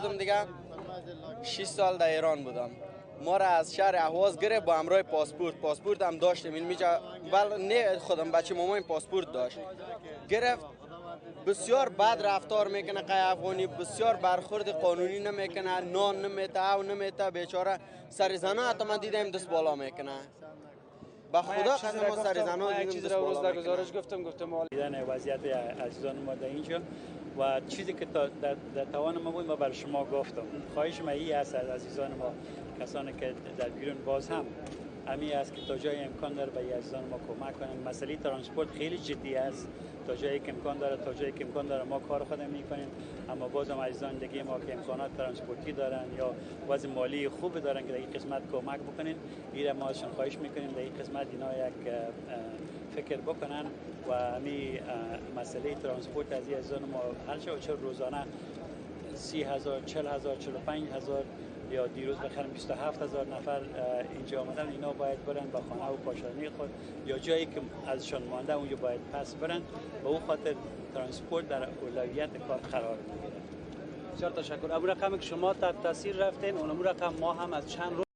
بودم دیگه. 6 سال در ایران بودم. ما را از شهر اهواز گرفت با همراه پاسپورت هم داشتیم این میجا ولی نه خودم بچه مامان پاسپورت داشت گرفت. بسیار بد رفتار میکنه قای افغانی، بسیار برخورد قانونی نمیکنه، نان نمیته او نمیته، بیچاره سر زنا حتی من دیدم دست بالا میکنه. با خدا قسم ما سر زنا دیدم چیز دست رو روز بالا در گزارش گفتم دیدن وضعیت عزیزان ما در اینجا و چیزی که در توان ما بود ما بر شما گفتم. خواهش ما این است از عزیزان ما، کسانی که در بیرون باز هم امی است که تا جای امکان داره به عزیزان ما کمک کنیم. مسئله ترانسپورت خیلی جدی است، تا جایی که امکان داره ما کار خودمون میکنیم، اما باز هم عزیزان دیگه ما که امکانات ترانسپورتی دارن یا وضع مالی خوب دارن که در این قسمت کمک بکنین، این ما ازشون خواهش میکنیم در این قسمت اینا یک فکر بکنن و همین مسئله ترانسپورت از این عزیزان ما هر چه روزانه 30,000 40,000 45,000 یا دیروز بخرم 27,000 نفر اینجا آمدن، اینا باید برن با خانه و پاشانی خود یا جایی که ازشان مانده اونجا باید پس برن. به اون خاطر ترانسپورت در اولویت کار قرار میگیره. بسیار تشکر. ابو رقم که شما تحت تاثیر رفتین، اون رقم ما هم از چند